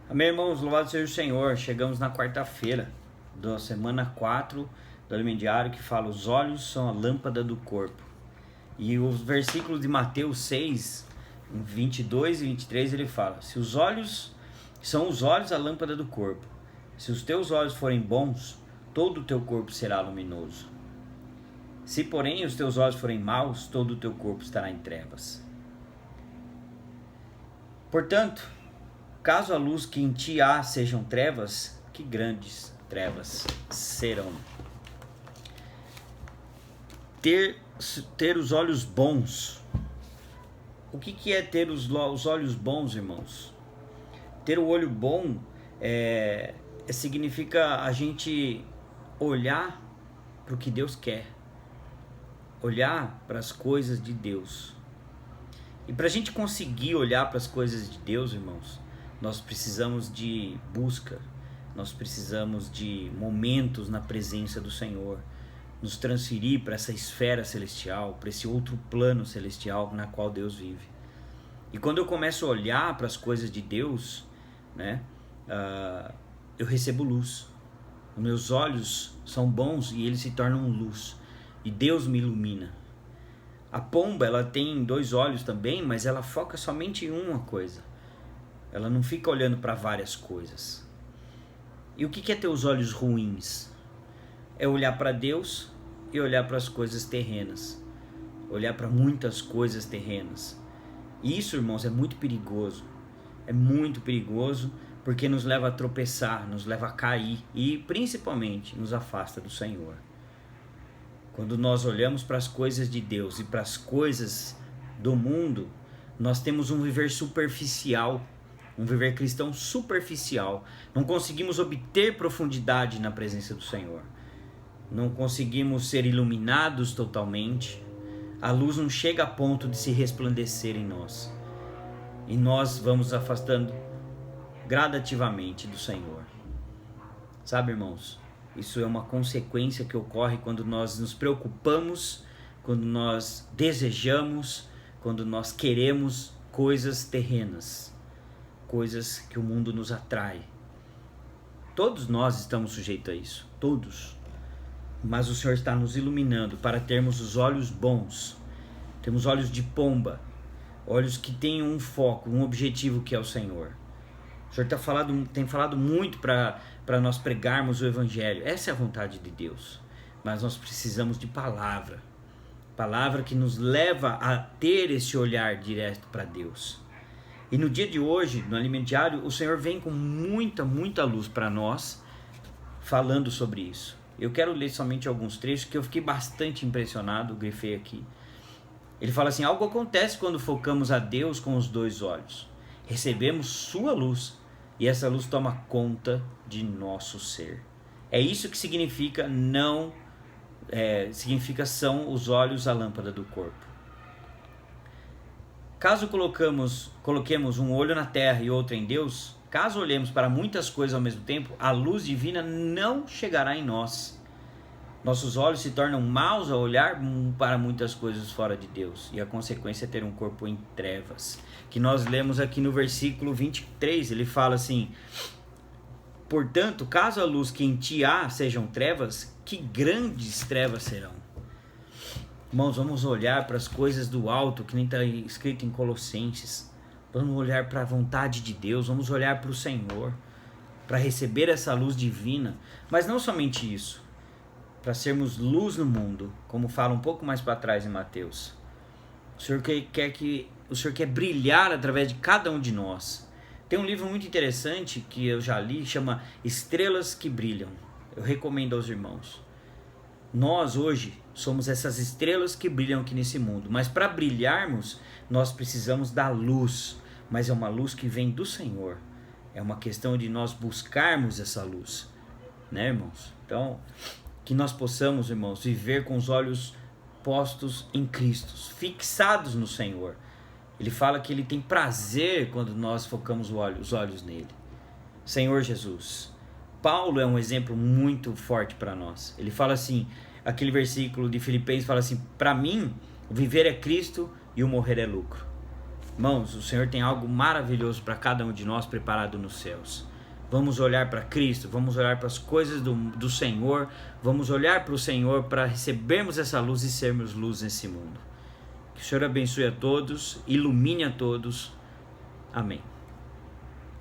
Amém, irmãos, louvado seja o Senhor. Chegamos na quarta-feira da semana 4 do Alimento Diário, que fala: os olhos são a lâmpada do corpo. E os versículos de Mateus 6, 22 e 23, ele fala: se os olhos são os olhos a lâmpada do corpo, se os teus olhos forem bons, todo o teu corpo será luminoso. Se, porém, os teus olhos forem maus, todo o teu corpo estará em trevas. Portanto, caso a luz que em ti há sejam trevas, que grandes trevas serão. Ter os olhos bons. O que é ter os olhos bons, irmãos? Ter o olho bom significa a gente olhar para o que Deus quer. Olhar para as coisas de Deus. E para a gente conseguir olhar para as coisas de Deus, irmãos, nós precisamos de busca, nós precisamos de momentos na presença do Senhor, nos transferir para essa esfera celestial, para esse outro plano celestial na qual Deus vive. E quando eu começo a olhar para as coisas de Deus, né, eu recebo luz. Os meus olhos são bons e eles se tornam luz. E Deus me ilumina. A pomba, ela tem 2 olhos também, mas ela foca somente em uma coisa. Ela não fica olhando para várias coisas. E o que é ter os olhos ruins? É olhar para Deus e olhar para as coisas terrenas. Olhar para muitas coisas terrenas. E isso, irmãos, é muito perigoso. É muito perigoso porque nos leva a tropeçar, nos leva a cair e principalmente nos afasta do Senhor. Quando nós olhamos para as coisas de Deus e para as coisas do mundo, nós temos um viver superficial, um viver cristão superficial. Não conseguimos obter profundidade na presença do Senhor. Não conseguimos ser iluminados totalmente. A luz não chega a ponto de se resplandecer em nós. E nós vamos afastando gradativamente do Senhor. Sabe, irmãos? Isso é uma consequência que ocorre quando nós nos preocupamos, quando nós desejamos, quando nós queremos coisas terrenas, coisas que o mundo nos atrai. Todos nós estamos sujeitos a isso, todos. Mas o Senhor está nos iluminando para termos os olhos bons, temos olhos de pomba, olhos que têm um foco, um objetivo que é o Senhor. O Senhor tem falado muito para nós pregarmos o Evangelho. Essa é a vontade de Deus. Mas nós precisamos de palavra. Palavra que nos leva a ter esse olhar direto para Deus. E no dia de hoje, no Alimento Diário, o Senhor vem com muita luz para nós, falando sobre isso. Eu quero ler somente alguns trechos que eu fiquei bastante impressionado, grifei aqui. Ele fala assim: algo acontece quando focamos a Deus com os 2 olhos. Recebemos sua luz e essa luz toma conta de nosso ser. É isso que significa são os olhos a lâmpada do corpo. Caso coloquemos um olho na terra e outro em Deus, caso olhemos para muitas coisas ao mesmo tempo, a luz divina não chegará em nós. Nossos olhos se tornam maus ao olhar para muitas coisas fora de Deus. E a consequência é ter um corpo em trevas. Que nós lemos aqui no versículo 23. Ele fala assim: portanto, caso a luz que em ti há sejam trevas, que grandes trevas serão. Irmãos, vamos olhar para as coisas do alto, que nem está escrito em Colossenses. Vamos olhar para a vontade de Deus. Vamos olhar para o Senhor, para receber essa luz divina. Mas não somente isso, para sermos luz no mundo, como fala um pouco mais para trás em Mateus. O Senhor quer brilhar através de cada um de nós. Tem um livro muito interessante que eu já li, chama Estrelas que Brilham. Eu recomendo aos irmãos. Nós hoje somos essas estrelas que brilham aqui nesse mundo, mas para brilharmos nós precisamos da luz, mas é uma luz que vem do Senhor. É uma questão de nós buscarmos essa luz, né, irmãos? Então, que nós possamos, irmãos, viver com os olhos postos em Cristo, fixados no Senhor. Ele fala que Ele tem prazer quando nós focamos os olhos nele. Senhor Jesus. Paulo é um exemplo muito forte para nós. Ele fala assim, aquele versículo de Filipenses fala assim: para mim, o viver é Cristo e o morrer é lucro. Irmãos, o Senhor tem algo maravilhoso para cada um de nós preparado nos céus. Vamos olhar para Cristo, vamos olhar para as coisas do Senhor, vamos olhar para o Senhor para recebermos essa luz e sermos luz nesse mundo. Que o Senhor abençoe a todos, ilumine a todos. Amém.